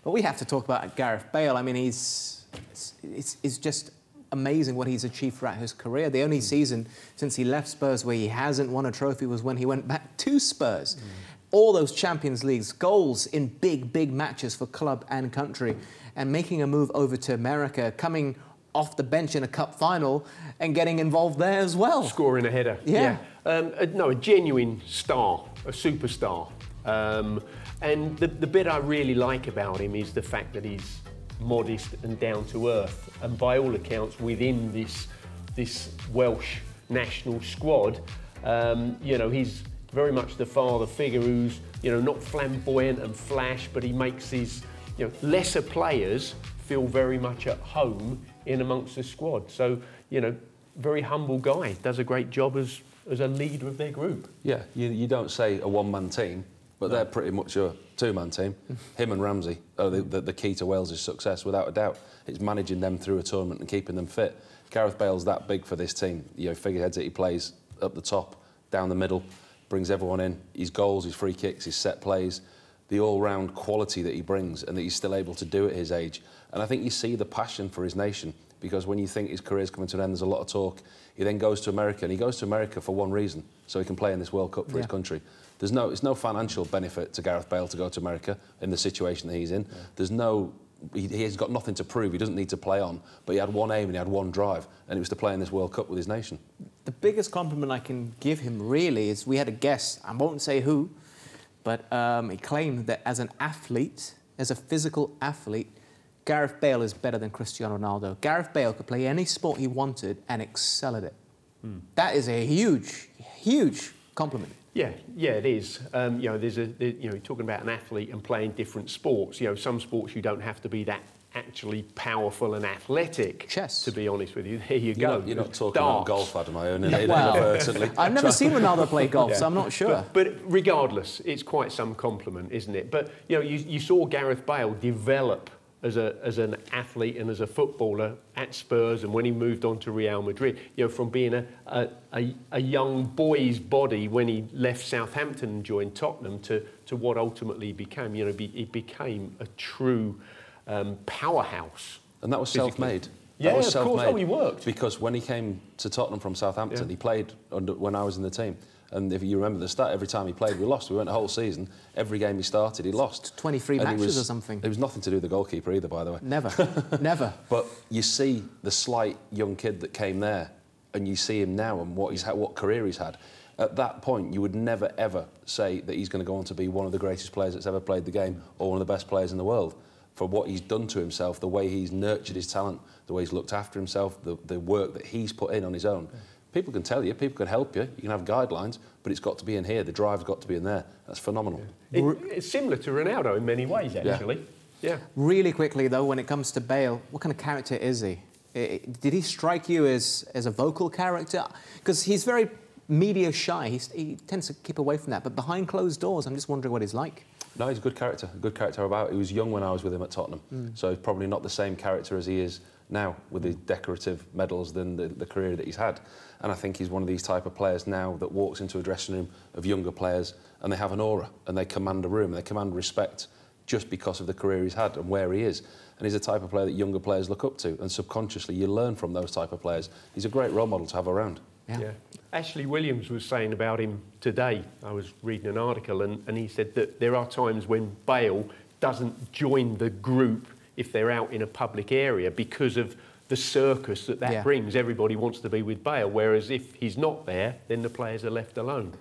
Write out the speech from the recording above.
But we have to talk about Gareth Bale. I mean, it's just amazing what he's achieved throughout his career. The only season since he left Spurs where he hasn't won a trophy was when he went back to Spurs. All those Champions Leagues, goals in big matches for club and country, and making a move over to America, coming off the bench in a cup final and getting involved there as well. Scoring a header. Yeah. No, a genuine star, a superstar. And the bit I really like about him is the fact that he's modest and down to earth. And by all accounts, within this Welsh national squad, you know, he's very much the father figure who's, you know, not flamboyant and flash, but he makes his, you know, lesser players feel very much at home in amongst the squad. So, you know, very humble guy, does a great job as a leader of their group. Yeah, you don't say a one-man team, but they're pretty much a two-man team. Him and Ramsey are the key to Wales' success, without a doubt. It's managing them through a tournament and keeping them fit. Gareth Bale's that big for this team. You know, figureheads that he plays up the top, down the middle, brings everyone in. His goals, his free kicks, his set plays, the all-round quality that he brings and that he's still able to do at his age. And I think you see the passion for his nation, because when you think his career's coming to an end, there's a lot of talk. He then goes to America, and he goes to America for one reason, so he can play in this World Cup for his country. It's no financial benefit to Gareth Bale to go to America in the situation that he's in. There's no... He's got nothing to prove. He doesn't need to play on. But he had one aim and he had one drive, and it was to play in this World Cup with his nation. The biggest compliment I can give him, really, is we had a guest, I won't say who, but he claimed that as an athlete, as a physical athlete, Gareth Bale is better than Cristiano Ronaldo. Gareth Bale could play any sport he wanted and excel at it. That is a huge compliment. Yeah, it is. You know, you're talking about an athlete and playing different sports. You know, some sports you don't have to be that actually powerful and athletic. Chess. To be honest with you, there you go. You're not talking about golf, Adam, I own it. Well, I've never seen Ronaldo play golf, so I'm not sure. But regardless, it's quite some compliment, isn't it? But you know, you saw Gareth Bale develop as an athlete and as a footballer at Spurs, and when he moved on to Real Madrid, you know, from being a young boy's body when he left Southampton and joined Tottenham to what ultimately became, you know, he became a true powerhouse. And that was self-made. Yeah, of course. Oh, he worked. Because when he came to Tottenham from Southampton, he played when I was in the team. And if you remember the stat, every time he played, we lost. We went a whole season. Every game he started, he lost. 23 matches or something. It was nothing to do with the goalkeeper either, by the way. Never, never. But you see the slight young kid that came there, and you see him now and what career he's had. At that point, you would never, ever say that he's going to go on to be one of the greatest players that's ever played the game or one of the best players in the world. For what he's done to himself, the way he's nurtured his talent, the way he's looked after himself, the work that he's put in on his own. People can tell you, people can help you, you can have guidelines, but it's got to be in here, the drive's got to be in there. That's phenomenal. It's similar to Ronaldo in many ways, actually. Yeah. Really quickly, though, when it comes to Bale, what kind of character is he? Did he strike you as a vocal character? Because he's very media shy, he tends to keep away from that, but behind closed doors, I'm just wondering what he's like. No, he's a good character about. He was young when I was with him at Tottenham, so he's probably not the same character as he is now with his decorative medals than the career that he's had. And I think he's one of these type of players now that walks into a dressing room of younger players and they have an aura and they command a room and they command respect just because of the career he's had and where he is. And he's the type of player that younger players look up to, and subconsciously you learn from those type of players. He's a great role model to have around. Yeah. Ashley Williams was saying about him today, I was reading an article, and he said that there are times when Bale doesn't join the group if they're out in a public area because of the circus that brings. Everybody wants to be with Bale, whereas if he's not there, then the players are left alone.